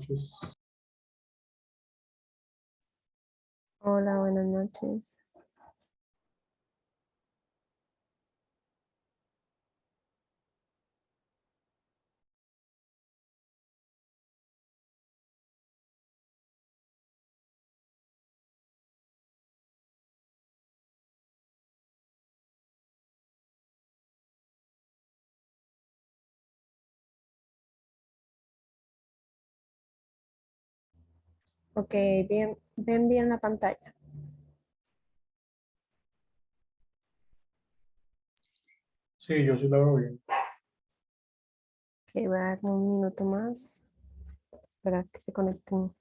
noches. Hola, buenas noches. Ok, bien, ven bien la pantalla. Sí, yo sí la veo bien. Ok, voy a dar un minuto más. Esperar que se conecten.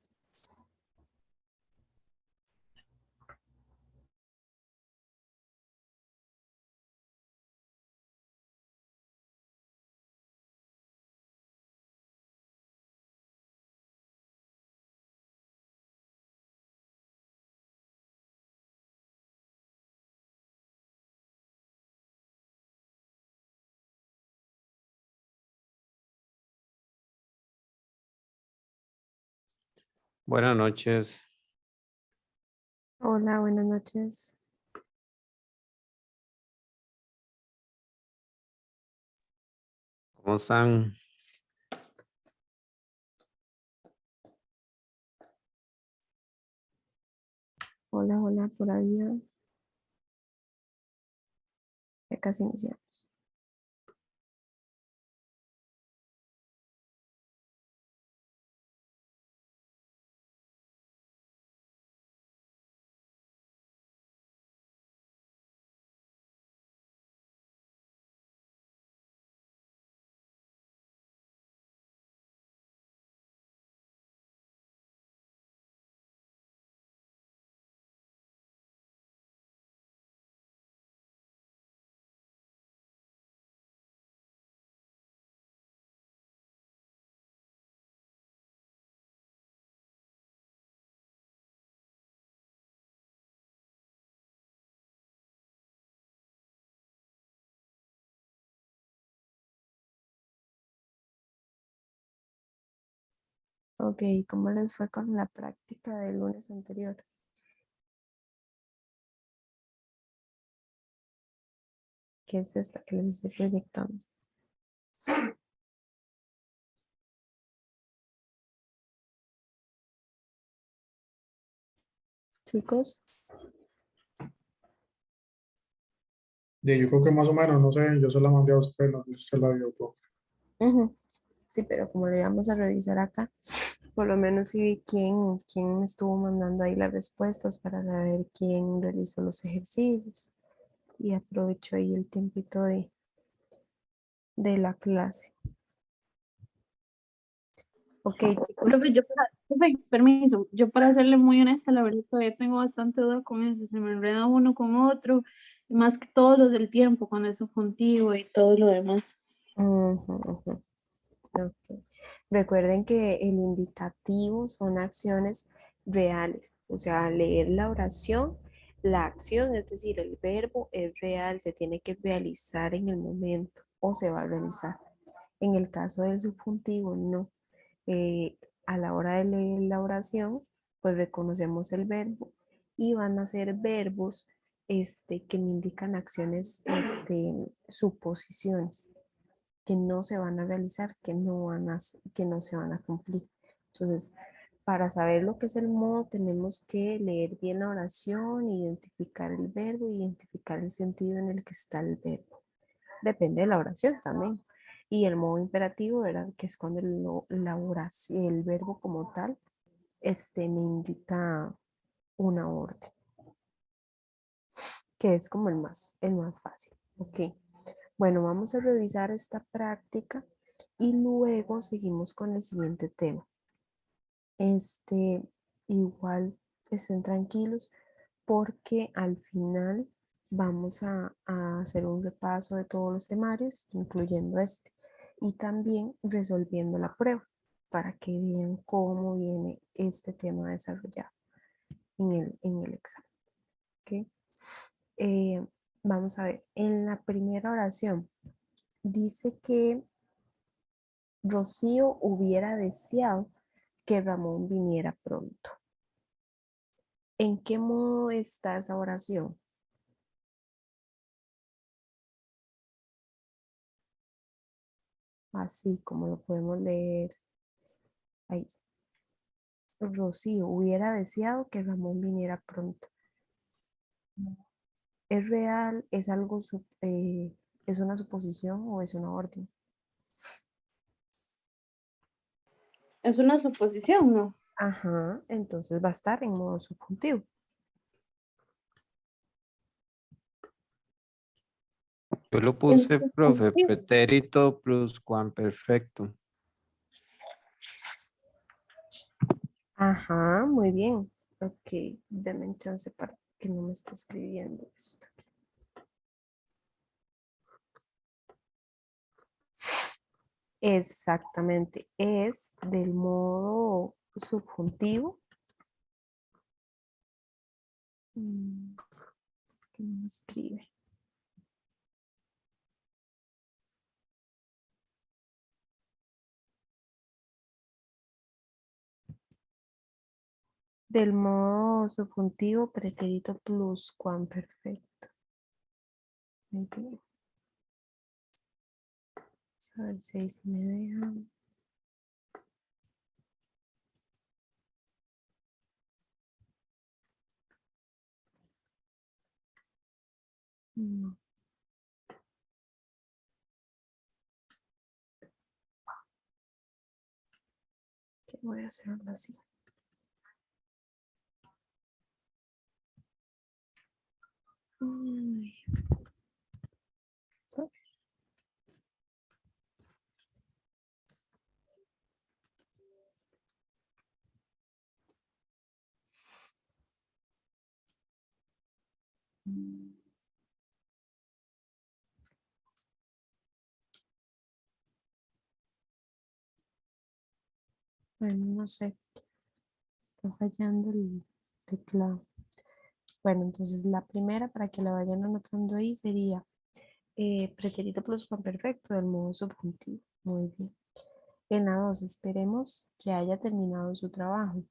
Buenas noches. Hola, buenas noches. ¿Cómo están? Hola, hola, por ahí. Ya casi iniciamos. Ok, ¿cómo les fue con la práctica del lunes anterior? ¿Qué es esta que les estoy proyectando? Chicos, Yo creo que más o menos, no sé, yo se la mandé a usted, no sé si se la dio todo. ujú, sí, pero como le vamos a revisar acá, por lo menos sí vi quién me estuvo mandando ahí las respuestas para saber quién realizó los ejercicios. Y aprovecho ahí el tiempito de la clase. Ok, chicos. Profe, permiso, yo para serle muy honesta, la verdad todavía tengo bastante duda con eso, se me enreda uno con otro, y más que todos los del tiempo, con el subjuntivo y todo lo demás. Ujú, ujú, ok. Recuerden que el indicativo son acciones reales, o sea, leer la oración, la acción, es decir, el verbo es real, se tiene que realizar en el momento o se va a realizar. En el caso del subjuntivo, no. eh, a la hora de leer la oración, pues reconocemos el verbo y van a ser verbos que me indican acciones, suposiciones que no se van a realizar, que no se van a cumplir. Entonces, para saber lo que es el modo, tenemos que leer bien la oración, identificar el verbo, identificar el sentido en el que está el verbo. Depende de la oración también. Y el modo imperativo, ¿verdad? Que es cuando la oración, el verbo como tal, me indica una orden, que es como el más fácil. Ok. Bueno, vamos a revisar esta práctica y luego seguimos con el siguiente tema. Este, igual estén tranquilos porque al final vamos a hacer un repaso de todos los temarios, incluyendo este, y también resolviendo la prueba para que vean cómo viene este tema desarrollado en el examen. ¿Ok? Eh, vamos a ver, en la primera oración dice que Rocío hubiera deseado que Ramón viniera pronto. ¿En qué modo está esa oración? Así como lo podemos leer ahí. Rocío hubiera deseado que Ramón viniera pronto. ¿Es real? ¿Es algo, es una suposición o es una orden? Es una suposición, ¿no? Ajá, entonces va a estar en modo subjuntivo. Yo lo El puse, profe, subjuntivo. pretérito pluscuamperfecto. Ajá, muy bien. Ok, denme un chance para que no me esté escribiendo esto. Exactamente, es del modo subjuntivo. ¿Qué no me escribe? Del modo subjuntivo, pretérito pluscuamperfecto. Muy bien. Vamos a ver si ahí se me deja. No. ¿Qué voy a hacerlo así? Ay. So- Mm. Bueno, no sé, está fallando el teclado. Bueno, entonces la primera, para que la vayan anotando ahí, sería pretérito pluscuamperfecto del modo subjuntivo. Muy bien. En la 2, esperemos que haya terminado su trabajo.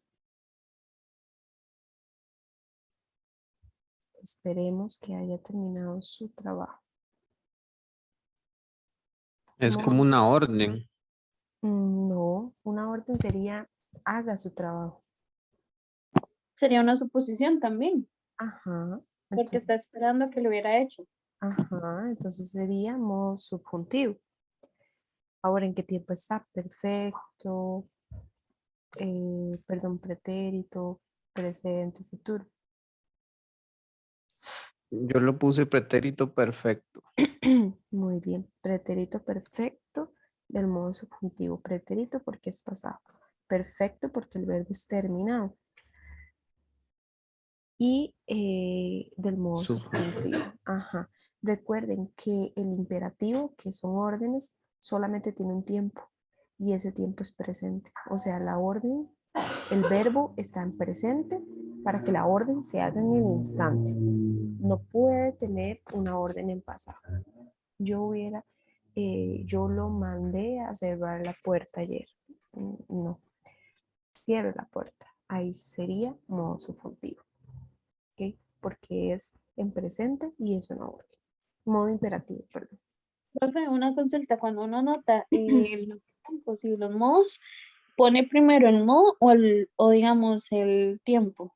Esperemos que haya terminado su trabajo. Es como una orden. No, una orden sería haga su trabajo. Sería una suposición también, Ajá. porque Entonces, está esperando que lo hubiera hecho. ajá, entonces sería modo subjuntivo. Ahora, ¿en qué tiempo está? Perfecto, perdón, pretérito, presente, futuro. Yo lo puse pretérito perfecto. Muy bien, pretérito perfecto del modo subjuntivo. Pretérito porque es pasado. Perfecto porque el verbo es terminado. Y del modo subjuntivo. Ajá. Recuerden que el imperativo, que son órdenes, solamente tiene un tiempo y ese tiempo es presente. O sea, la orden, el verbo está en presente para que la orden se haga en el instante. No puede tener una orden en pasado. Yo lo mandé a cerrar la puerta ayer. No, cierre la puerta. Ahí sería modo subjuntivo. ¿Ok? Porque es en presente y es una orden. Modo imperativo, perdón. Profe, una consulta, cuando uno anota los tiempos y los modos, ¿pone primero el modo o digamos el tiempo?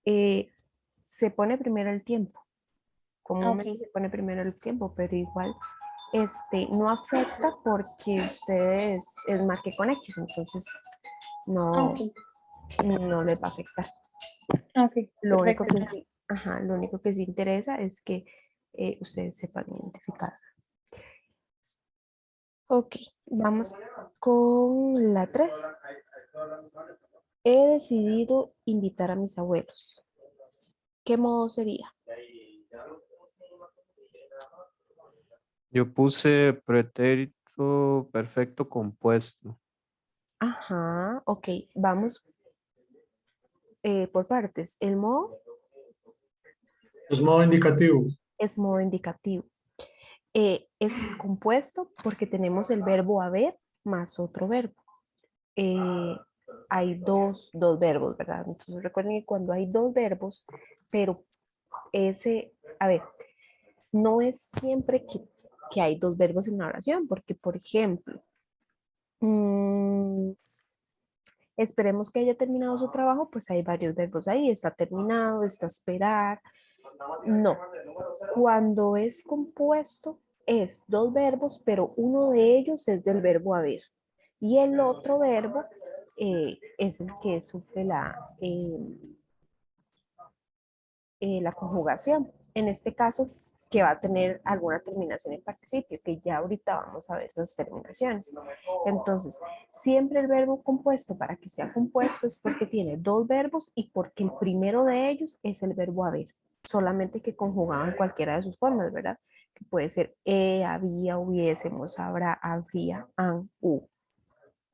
Se pone primero el tiempo. Ok, Comúnmente se pone primero el tiempo, pero igual no afecta porque ustedes es marque con X, entonces no, ok, no les va a afectar. ok, Lo único perfecto. que sí, ajá, lo único que sí interesa es que ustedes sepan identificar. Ok, vamos con la 3. He decidido invitar a mis abuelos. ¿Qué modo sería? Yo puse pretérito perfecto compuesto. Ajá, ok, vamos por partes. El modo Es modo indicativo. es modo indicativo. Es compuesto porque tenemos el verbo haber más otro verbo. Eh, hay dos verbos, ¿verdad? Entonces recuerden que cuando hay dos verbos, pero a ver, no es siempre que hay dos verbos en una oración, porque por ejemplo, esperemos que haya terminado su trabajo, pues hay varios verbos ahí, está terminado, está esperar. No, cuando es compuesto es dos verbos, pero uno de ellos es del verbo haber y el otro verbo es el que sufre la conjugación. En este caso, que va a tener alguna terminación en participio, que ya ahorita vamos a ver las terminaciones. Entonces, siempre el verbo compuesto, para que sea compuesto, es porque tiene dos verbos y porque el primero de ellos es el verbo haber, solamente que conjugado en cualquiera de sus formas, ¿verdad? Que puede ser había, hubiésemos, habrá, habría, han,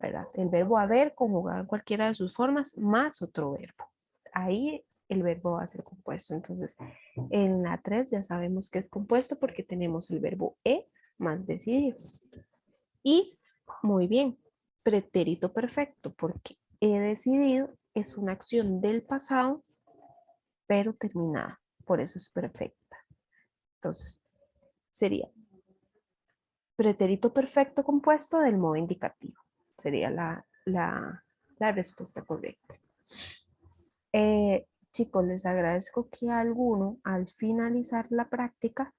¿verdad? El verbo haber conjugado en cualquiera de sus formas más otro verbo. Ahí el verbo va a ser compuesto. Entonces, en la 3 ya sabemos que es compuesto porque tenemos el verbo más decidido. Y, muy bien, pretérito perfecto, porque he decidido es una acción del pasado, pero terminada. Por eso es perfecta. Entonces, sería pretérito perfecto compuesto del modo indicativo. Sería la respuesta correcta. Chicos, les agradezco que alguno al finalizar la práctica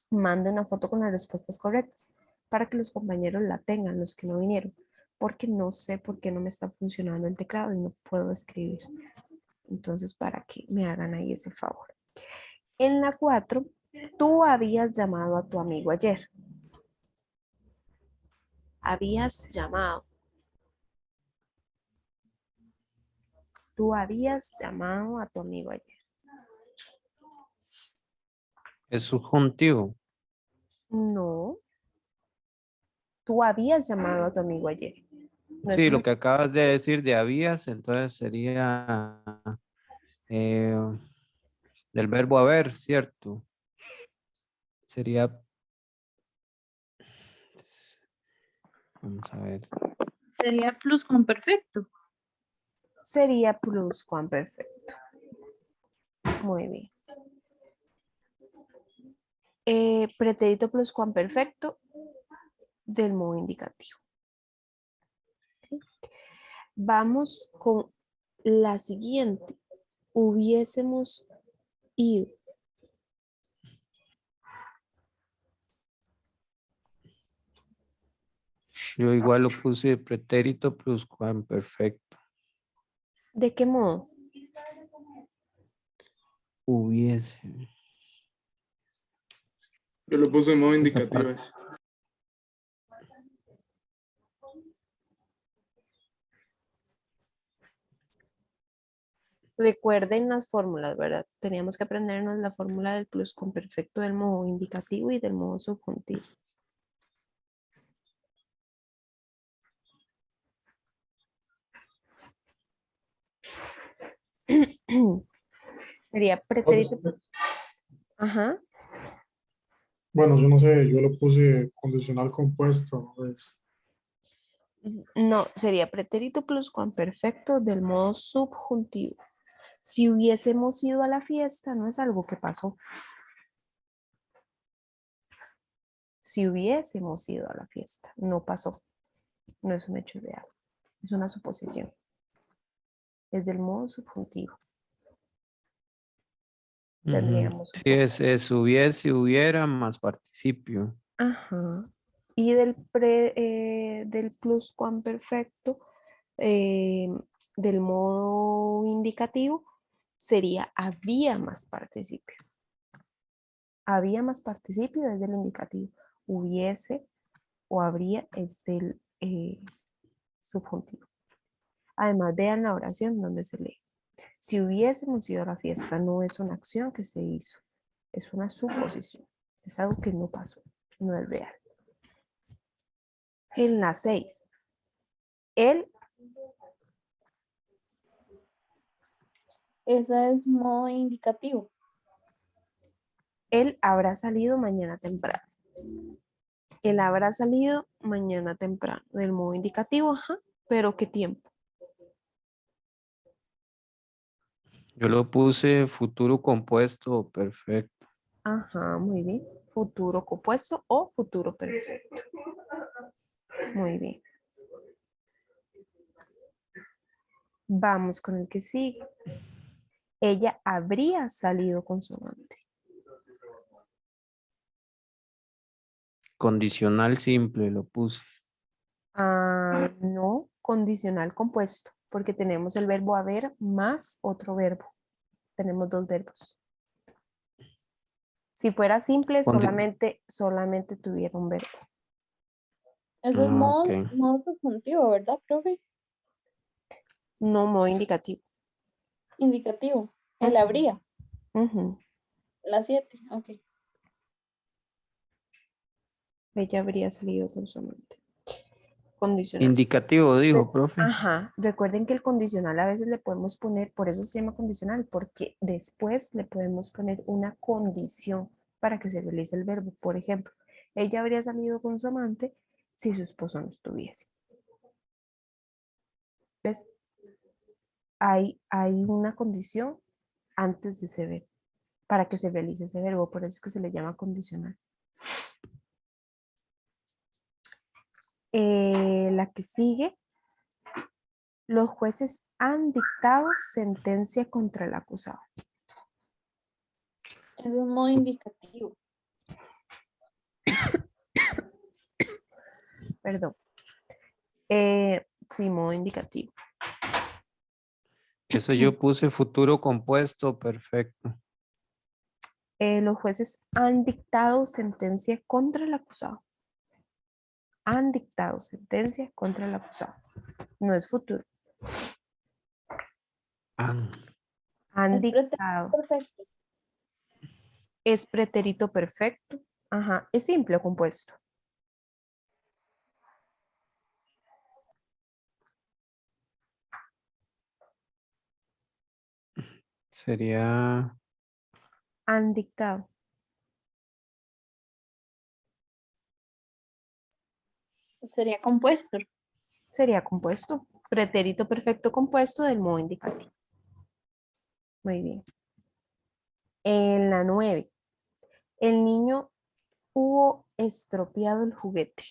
mande una foto con las respuestas correctas para que los compañeros la tengan, los que no vinieron, porque no sé por qué no me está funcionando el teclado y no puedo escribir. Entonces, para que me hagan ahí ese favor. En la 4, tú habías llamado a tu amigo ayer. Habías llamado. Tú habías llamado a tu amigo ayer. Es subjuntivo. No. Tú habías llamado a tu amigo ayer. No Sí, es lo que acabas de decir de habías, entonces sería del verbo haber, ¿cierto? Sería, vamos a ver, Sería pluscuamperfecto. Sería pluscuamperfecto. Muy bien. Pretérito pluscuamperfecto del modo indicativo. Vamos con la siguiente. Hubiésemos ido. yo igual lo puse de pretérito pluscuamperfecto. ¿De qué modo? Hubiese. Yo lo puse en modo Esa indicativo. parte. Recuerden las fórmulas, ¿verdad? Teníamos que aprendernos la fórmula del pluscuamperfecto del modo indicativo y del modo subjuntivo. Sería pretérito. Ajá. Bueno, yo no sé, yo lo puse condicional compuesto, pues. No, sería pretérito pluscuamperfecto del modo subjuntivo. Si hubiésemos ido a la fiesta, no es algo que pasó. Si hubiésemos ido a la fiesta, no pasó. No es un hecho real. Es una suposición. Es del modo subjuntivo. Tendríamos un Sí, poco. es hubiese, hubiera más participio. Ajá. Y del pluscuamperfecto del modo indicativo sería había más participio. Había más participio es del indicativo. Hubiese o habría es del subjuntivo. Además, vean la oración donde se lee. Si hubiésemos ido a la fiesta, no es una acción que se hizo, es una suposición. Es algo que no pasó, no es real. En la 6, él Esa es modo indicativo. habrá salido mañana temprano. Él habrá salido mañana temprano. Del modo indicativo, ajá. ¿Pero qué tiempo? Yo lo puse futuro compuesto perfecto. Ajá, muy bien. Futuro compuesto o futuro perfecto. Muy bien. Vamos con el que sigue. Ella habría salido con su amante. Condicional simple lo puse. Ah, no, condicional compuesto, porque tenemos el verbo haber más otro verbo. Tenemos dos verbos. Si fuera simple, Condi- solamente tuviera un verbo. Eso es Ah, ok. modo subjuntivo, ¿verdad, profe? No modo indicativo. Indicativo. El Ujú, habría. ujú. La 7. Ok. Ella habría salido con su amante. Condicional. Indicativo dijo, profe. Ajá, recuerden que el condicional a veces le podemos poner, por eso se llama condicional, porque después le podemos poner una condición para que se realice el verbo. Por ejemplo, ella habría salido con su amante si su esposo no estuviese. ¿Ves? Hay una condición antes de ese verbo, para que se realice ese verbo, por eso es que se le llama condicional. La que sigue, los jueces han dictado sentencia contra el acusado. Eso es modo indicativo. Perdón. Sí, modo indicativo. Eso yo puse futuro compuesto perfecto. Los jueces han dictado sentencia contra el acusado. Han dictado sentencia contra el acusado. No es futuro. Ah, Han Es pretérito dictado. perfecto. Es pretérito perfecto. Ajá. Es simple o compuesto. sería Han dictado. Sería compuesto. Sería compuesto. Pretérito perfecto compuesto del modo indicativo. Muy bien. En la 9. El niño hubo estropeado el juguete.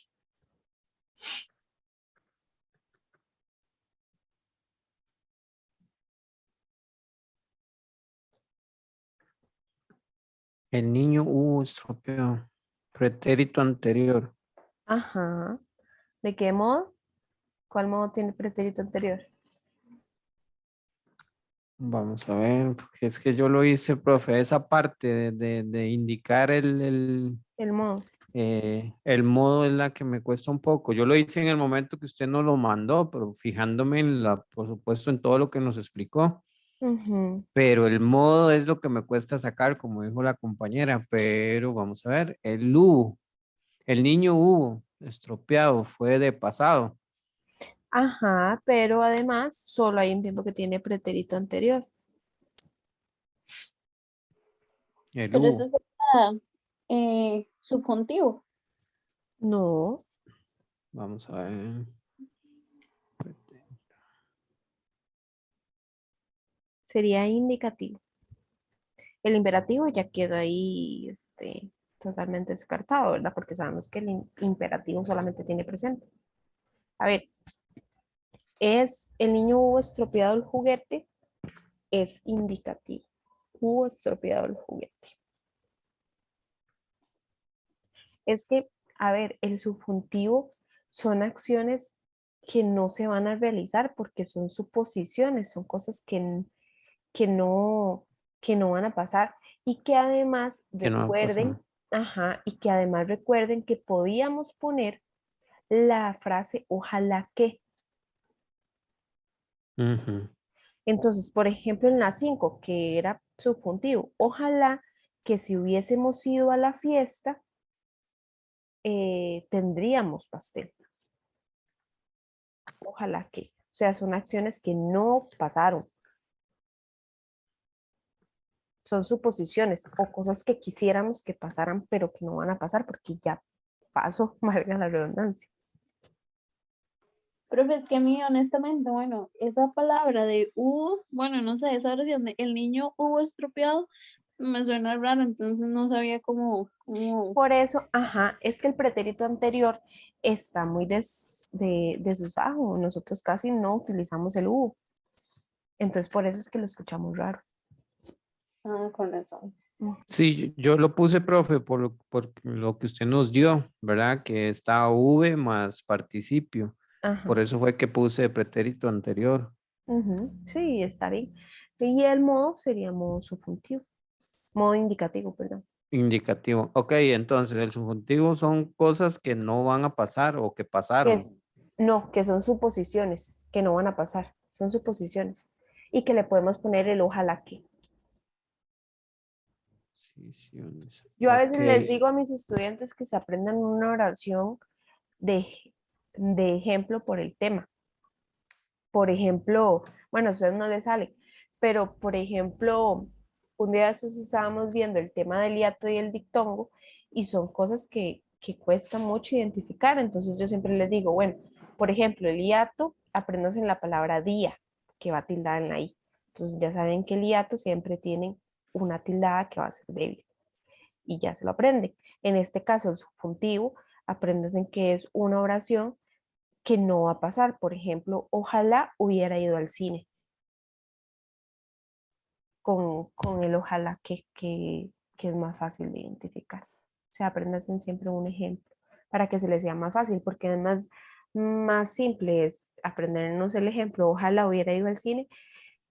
el niño estropeado. Pretérito anterior. Ajá. ¿De qué modo? ¿Cuál modo tiene pretérito anterior? Vamos a ver, porque es que yo lo hice, profe, esa parte de indicar El modo. el modo es la que me cuesta un poco. Yo lo hice en el momento que usted nos lo mandó, pero fijándome por supuesto, en todo lo que nos explicó. Ujú. Pero el modo es lo que me cuesta sacar, como dijo la compañera. Pero vamos a ver, el niño estropeado, fue de pasado. Ajá, pero además solo hay un tiempo que tiene pretérito anterior. El Pero eso hubo. sería subjuntivo. No, Vamos a ver. sería indicativo. El imperativo ya queda ahí, totalmente descartado, ¿verdad? Porque sabemos que el imperativo solamente tiene presente. A ver, es el niño hubo estropeado el juguete, es indicativo. Hubo estropeado el juguete. Es que, a ver, el subjuntivo son acciones que no se van a realizar porque son suposiciones, son cosas que no, que no van a pasar y que además Que no ha recuerden, pasado. ajá, y que además recuerden que podíamos poner la frase ojalá que. Ujú. Entonces, por ejemplo, en la 5 que era subjuntivo, ojalá que si hubiésemos ido a la fiesta, tendríamos pastel. Ojalá que. O sea, son acciones que no pasaron. Son suposiciones o cosas que quisiéramos que pasaran, pero que no van a pasar porque ya pasó, valga la redundancia. Profe, es que a mí, honestamente, bueno, esa palabra de hubo, bueno, no sé, esa oración de el niño hubo estropeado, me suena raro, entonces no sabía cómo. Por eso, ajá, es que el pretérito anterior está muy desusado. Nosotros casi no utilizamos el hubo. Entonces, por eso es que lo escuchamos raro. Ah, con razón. Sí, yo lo puse, profe, por lo que usted nos dio, ¿verdad? Que está V más participio. Por Ajá. eso fue que puse pretérito anterior. Ujú, sí, está bien. Y el modo sería modo subjuntivo. Modo indicativo, perdón. Indicativo. Ok, entonces el subjuntivo son cosas que no van a pasar o que Que pasaron. es, no, que son suposiciones, que no van a pasar. Son suposiciones. Y que le podemos poner el ojalá que. Decisiones. Yo a Ok. veces les digo a mis estudiantes que se aprendan una oración de, de ejemplo por el tema. Por ejemplo, bueno, a ustedes no les sale, pero por ejemplo, un día de estos estábamos viendo el tema del hiato y el dictongo y son cosas que cuesta mucho identificar. Entonces yo siempre les digo, bueno, por ejemplo, el hiato, aprendas en la palabra día, que va tildada en la i. Entonces ya saben que el hiato siempre tiene una tildada que va a ser débil y ya se lo aprenden. En este caso, el subjuntivo, aprendes en que es una oración que no va a pasar. Por ejemplo, ojalá hubiera ido al cine con el ojalá que es más fácil de identificar. O sea, aprendan siempre un ejemplo para que se les sea más fácil, porque además más simple es aprendernos el ejemplo, ojalá hubiera ido al cine,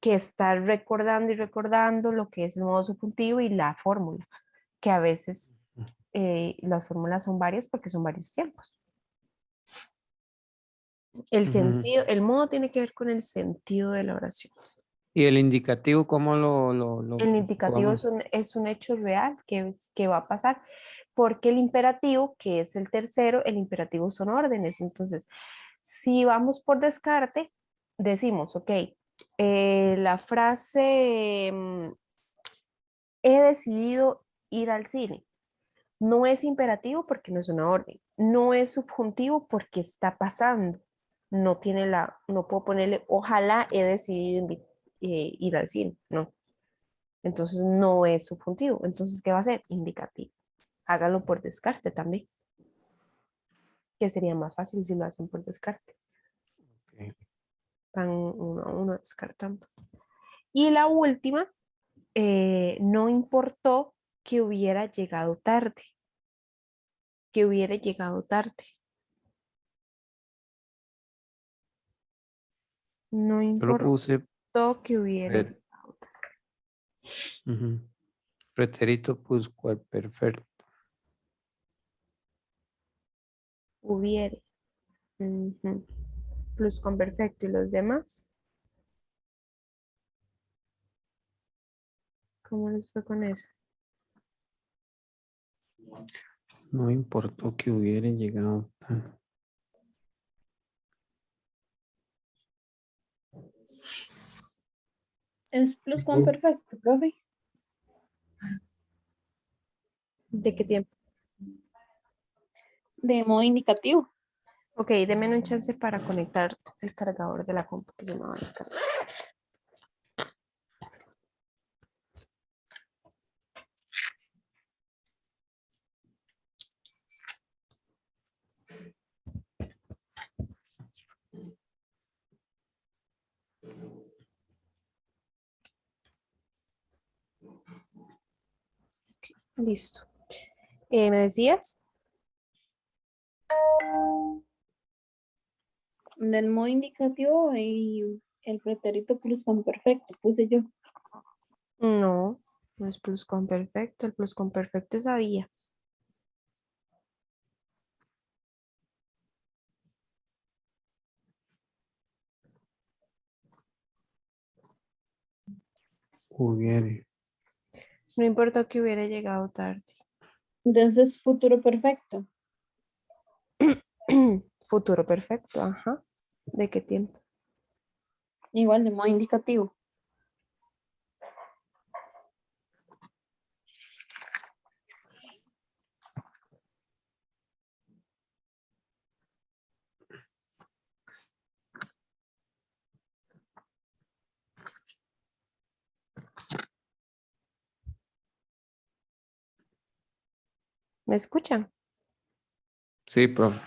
que estar recordando y recordando lo que es el modo subjuntivo y la fórmula, que a veces las fórmulas son varias porque son varios tiempos. El Ujú. sentido, el modo tiene que ver con el sentido de la oración. ¿Y el indicativo cómo lo El indicativo podemos? es un hecho real que va a pasar, porque el imperativo, que es el tercero, el imperativo son órdenes. Entonces, si vamos por descarte, decimos, ok, la frase he decidido ir al cine. No es imperativo porque no es una orden. No es subjuntivo porque está pasando. No puedo ponerle ojalá he decidido ir al cine. No. Entonces no es subjuntivo. Entonces, ¿qué va a ser? Indicativo. Hágalo por descarte también, que sería más fácil si lo hacen por descarte. Ok. Van uno a uno descartando. Y la última, no importó que hubiera llegado tarde, que hubiera llegado tarde. No Yo lo importó puse que hubiera pre- llegado tarde. ujú, pretérito perfecto. Hubiere. Ujú. Plus con perfecto y los demás. ¿Cómo les fue con eso? No importó que hubiera llegado. Es pluscuamperfecto, profe. ¿De qué tiempo? De modo indicativo. Ok, denme un chance para conectar el cargador de la compu que se me va a descargar. Listo. ¿Me decías? Del modo indicativo y el pretérito pluscuamperfecto, puse yo. No, no es pluscuamperfecto. El pluscuamperfecto es había. Hubiera. No importa que hubiera llegado tarde. Entonces, futuro perfecto. Futuro perfecto, ajá. ¿De qué tiempo? Igual de modo indicativo. ¿Me escuchan? Sí, profe.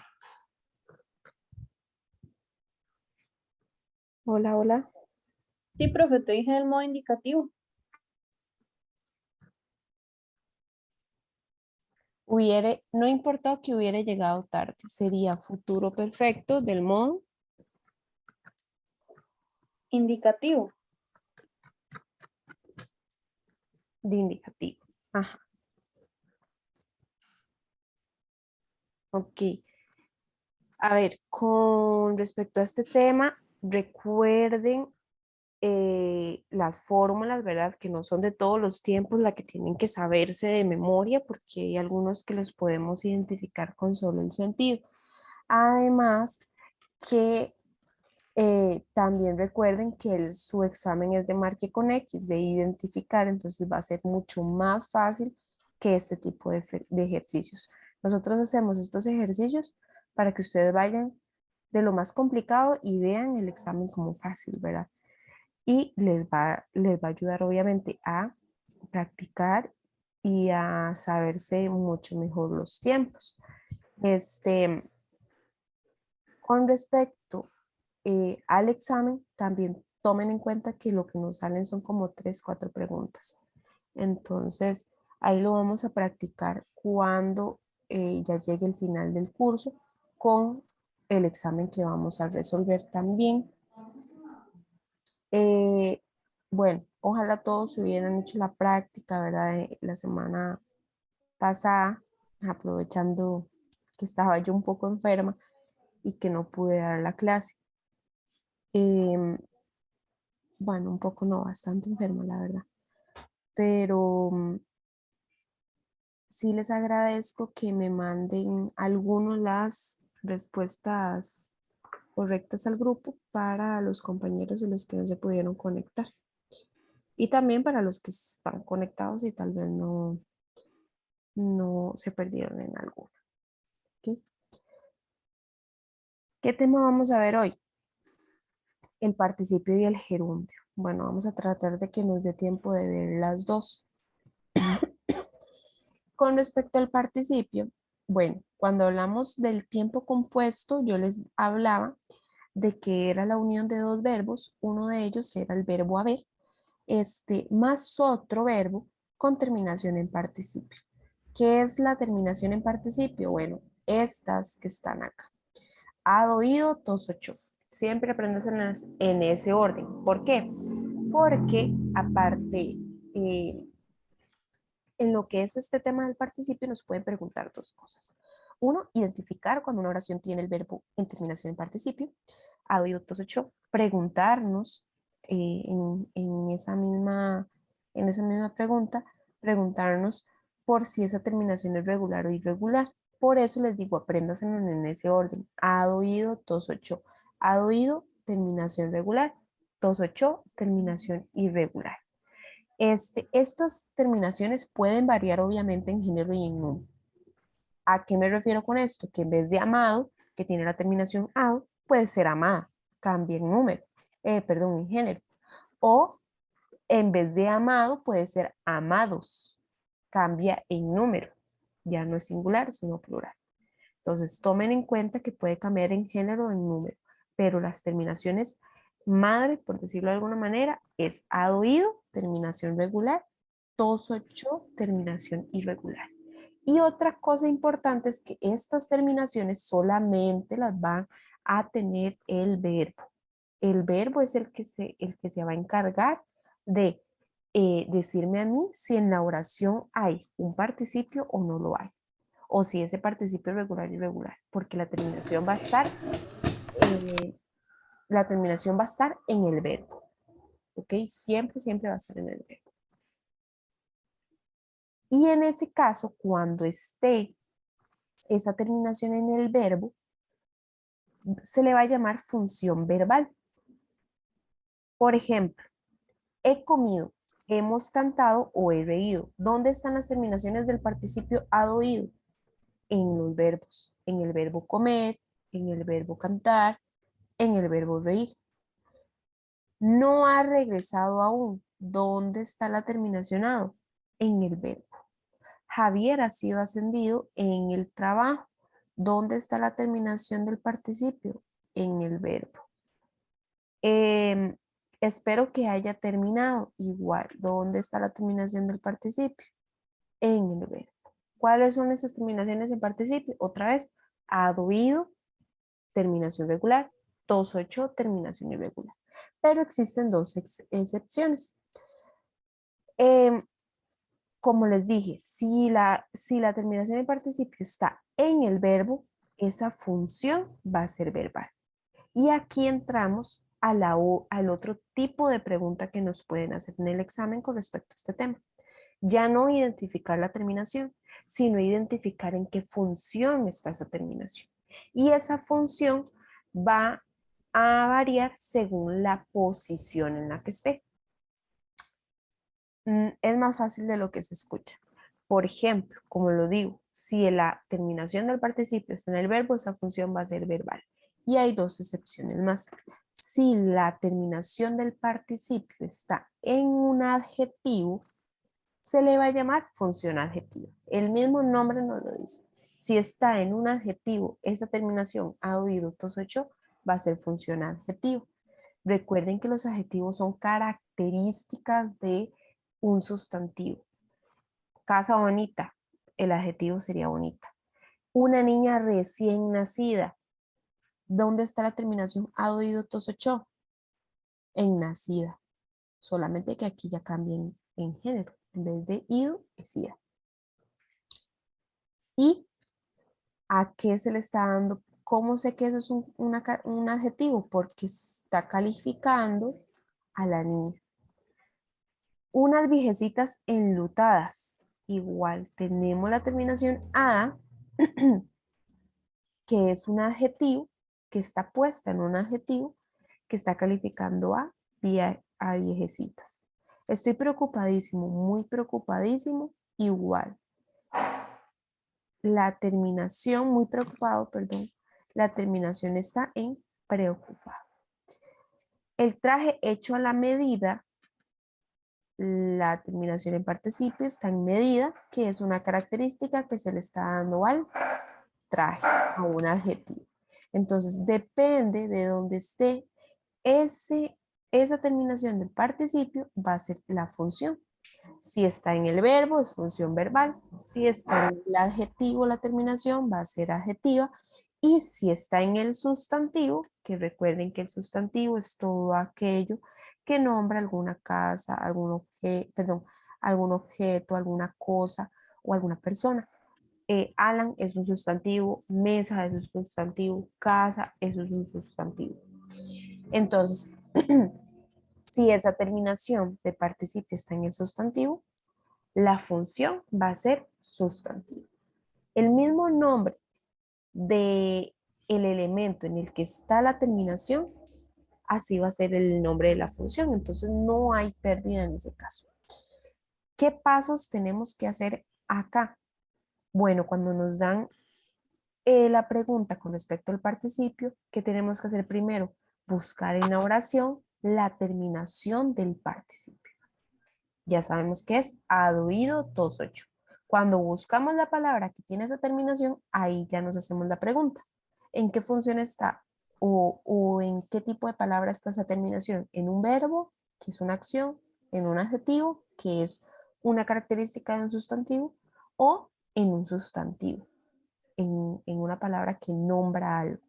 Hola, hola. Sí, profe, te dije el modo indicativo. No importa que hubiera llegado tarde, sería futuro perfecto del modo Indicativo. de indicativo. Ajá. Ok. A ver, con respecto a este tema, recuerden las fórmulas, ¿verdad? Que no son de todos los tiempos, la que tienen que saberse de memoria, porque hay algunos que los podemos identificar con solo el sentido. Además, que también recuerden que su examen es de marque con X, de identificar, entonces va a ser mucho más fácil que este tipo de ejercicios. Nosotros hacemos estos ejercicios para que ustedes vayan de lo más complicado y vean el examen como fácil, ¿verdad? Y les va a ayudar obviamente a practicar y a saberse mucho mejor los tiempos. Con respecto al examen, también tomen en cuenta que lo que nos salen son como 3, 4 preguntas. Entonces, ahí lo vamos a practicar cuando ya llegue el final del curso con el examen que vamos a resolver también. Bueno, ojalá todos hubieran hecho la práctica, ¿verdad? La semana pasada, aprovechando que estaba yo un poco enferma y que no pude dar la clase. Em, bueno, un poco no, bastante enferma, la verdad. Pero sí les agradezco que me manden algunas las respuestas correctas al grupo para los compañeros de los que no se pudieron conectar. Y también para los que están conectados y tal vez no se perdieron en alguna. ¿Ok? ¿Qué tema vamos a ver hoy? El participio y el gerundio. Bueno, vamos a tratar de que nos dé tiempo de ver las dos. Con respecto al participio, bueno, cuando hablamos del tiempo compuesto, yo les hablaba de que era la unión de dos verbos. Uno de ellos era el verbo haber, más otro verbo con terminación en participio. ¿Qué es la terminación en participio? Bueno, estas que están acá. Ha oído, tos, ocho. Siempre aprendes en ese orden. ¿Por qué? Porque aparte, en lo que es este tema del participio nos pueden preguntar dos cosas. Uno, identificar cuando una oración tiene el verbo en terminación en participio. Ha oído, tos, ocho. Preguntarnos en esa misma pregunta, preguntarnos por si esa terminación es regular o irregular. Por eso les digo, apréndanse en ese orden. Ha oído, tos, ocho. Ha oído, terminación regular. Tos, ocho, terminación irregular. Estas terminaciones pueden variar obviamente en género y en número. ¿A qué me refiero con esto? Que en vez de amado, que tiene la terminación ado, puede ser amada, cambia en número, perdón, en género. O en vez de amado, puede ser amados, cambia en número, ya no es singular, sino plural. Entonces, tomen en cuenta que puede cambiar en género o en número, pero las terminaciones madre, por decirlo de alguna manera, es ado, ido, terminación regular, tos, ocho, terminación irregular. Y otra cosa importante es que estas terminaciones solamente las van a tener el verbo. El verbo es el que se va a encargar de decirme a mí si en la oración hay un participio o no lo hay. O si ese participio es regular y irregular, porque la terminación va a estar en el verbo. ¿Ok? Siempre, siempre va a estar en el verbo. Y en ese caso, cuando esté esa terminación en el verbo, se le va a llamar función verbal. Por ejemplo, he comido, hemos cantado o he reído. ¿Dónde están las terminaciones del participio ha oído? En los verbos, en el verbo comer, en el verbo cantar, en el verbo reír. No ha regresado aún. ¿Dónde está la terminación ado? En el verbo. Javier ha sido ascendido en el trabajo. ¿Dónde está la terminación del participio? En el verbo. Espero que haya terminado. Igual, ¿dónde está la terminación del participio? En el verbo. ¿Cuáles son esas terminaciones en participio? Otra vez, ha ido, terminación regular, tos 8, terminación irregular. Pero existen dos excepciones. Como les dije, si la terminación en participio está en el verbo, esa función va a ser verbal. Y aquí entramos al otro tipo de pregunta que nos pueden hacer en el examen con respecto a este tema. Ya no identificar la terminación, sino identificar en qué función está esa terminación. Y esa función va a variar según la posición en la que esté. Es más fácil de lo que se escucha. Por ejemplo, como lo digo, si la terminación del participio está en el verbo, esa función va a ser verbal. Y hay dos excepciones más. Si la terminación del participio está en un adjetivo, se le va a llamar función adjetiva. El mismo nombre nos lo dice. Si está en un adjetivo, esa terminación ha oído tos 8, va a ser función adjetiva. Recuerden que los adjetivos son características de un sustantivo. Casa bonita, el adjetivo sería bonita. Una niña recién nacida. ¿Dónde está la terminación ha oído tos 8? En nacida. Solamente que aquí ya cambien en género. En vez de ido, es ida. ¿Y a qué se le está dando? ¿Cómo sé que eso es un adjetivo? Porque está calificando a la niña. Unas viejecitas enlutadas. Igual tenemos la terminación a, que es un adjetivo, que está puesta en un adjetivo, que está calificando a viejecitas. Estoy preocupadísimo, muy preocupadísimo, igual. La terminación, muy preocupado, perdón, la terminación está en preocupado. El traje hecho a la medida, la terminación en participio está en medida, que es una característica que se le está dando al traje, a un adjetivo. Entonces, depende de dónde esté esa terminación del participio, va a ser la función. Si está en el verbo, es función verbal. Si está en el adjetivo, la terminación va a ser adjetiva. Y si está en el sustantivo, que recuerden que el sustantivo es todo aquello que nombra alguna casa, algún objeto, alguna cosa o alguna persona. Alan es un sustantivo, mesa es un sustantivo, casa, eso es un sustantivo. Entonces, si esa terminación de participio está en el sustantivo, la función va a ser sustantivo. El mismo nombre del elemento en el que está la terminación, así va a ser el nombre de la función. Entonces, no hay pérdida en ese caso. ¿Qué pasos tenemos que hacer acá? Bueno, cuando nos dan la pregunta con respecto al participio, ¿qué tenemos que hacer primero? Buscar en la oración la terminación del participio. Ya sabemos que es oído, tos 8. Cuando buscamos la palabra que tiene esa terminación, ahí ya nos hacemos la pregunta. ¿En qué función está? O en qué tipo de palabra está esa terminación. ¿En un verbo, que es una acción? ¿En un adjetivo, que es una característica de un sustantivo? ¿O en un sustantivo? En una palabra que nombra algo.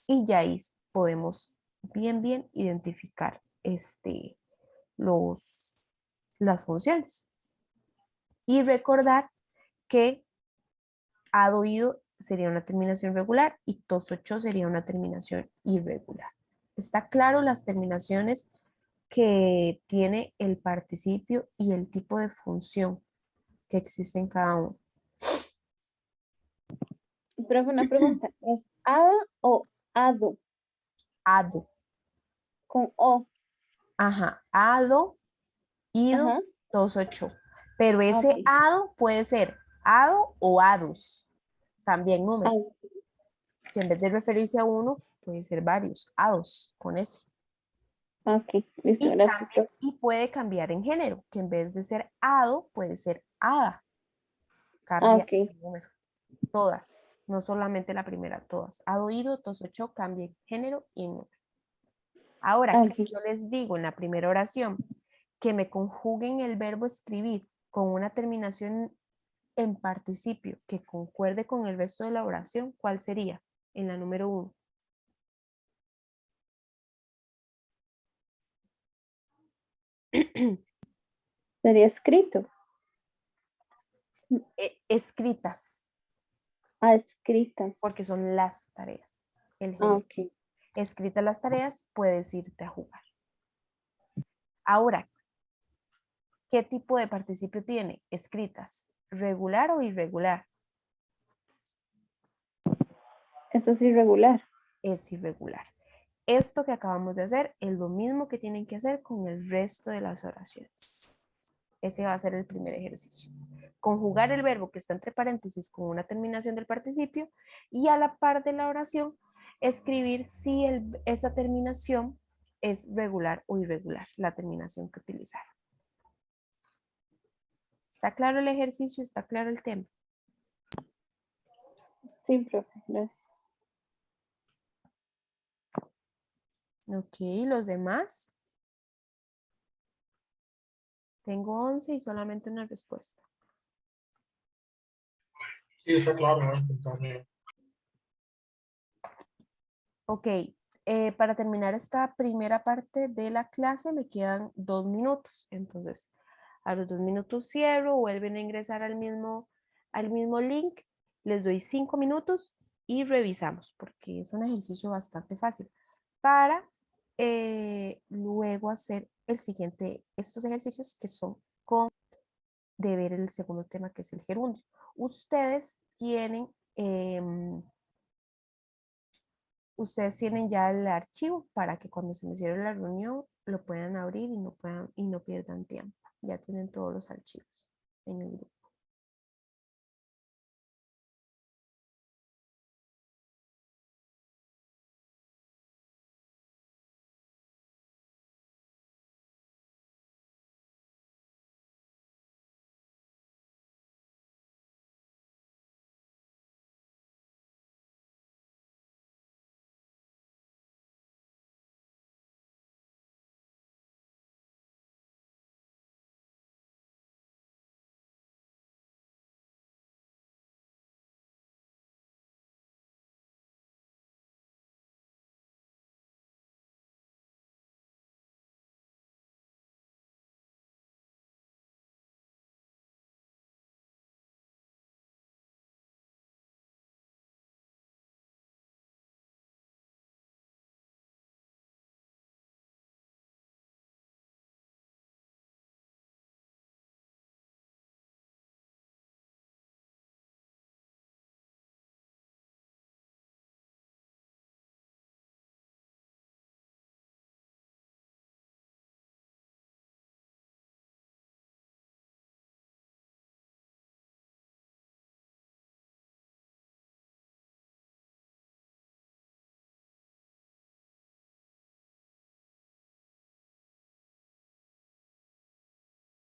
Y ya ahí podemos bien identificar las funciones. Y recordar que ha oído sería una terminación regular y tos 8 sería una terminación irregular. ¿Está claro las terminaciones que tiene el participio y el tipo de función que existe en cada uno? Profe, una pregunta, ¿es ada o ado? Ado. Con O. Ajá, ado, ido, Ajá. tos 8. Pero ese Ok. ado puede ser ado o ados. También número. Ado. Que en vez de referirse a uno, puede ser varios, hados, con ese. Ok, listo, gracias. Y puede cambiar en género, que en vez de ser hado, puede ser hada. cambia ok. el número. Todas, no solamente la primera, todas. Ha oído, tos, ocho, cambia el género y el número. Ahora, que si Ok. yo les digo en la primera oración que me conjuguen el verbo escribir con una terminación en participio que concuerde con el resto de la oración, ¿cuál sería? En la número 1. Sería escrito. Escritas, Ah, escritas. porque son las tareas. El Ah, género. ok. Escritas las tareas, puedes irte a jugar. Ahora, ¿qué tipo de participio tiene? Escritas, regular o irregular. Eso es irregular. Es irregular. Esto que acabamos de hacer es lo mismo que tienen que hacer con el resto de las oraciones. Ese va a ser el primer ejercicio. Conjugar el verbo que está entre paréntesis con una terminación del participio y a la par de la oración escribir si esa terminación es regular o irregular, la terminación que utilizaron. ¿Está claro el ejercicio? ¿Está claro el tema? Sí, profe, gracias. Ok, los demás. Tengo 11 y solamente una respuesta. Sí, está claro, voy a intentarlo. Ok, para terminar esta primera parte de la clase me quedan 2 minutos. Entonces, a los 2 minutos cierro, vuelven a ingresar al mismo link, les doy 5 minutos y revisamos, porque es un ejercicio bastante fácil, para luego hacer estos ejercicios que son de ver el segundo tema, que es el gerundio. Ustedes tienen ya el archivo para que cuando se me cierre la reunión lo puedan abrir y no pierdan tiempo. Ya tienen todos los archivos en el grupo.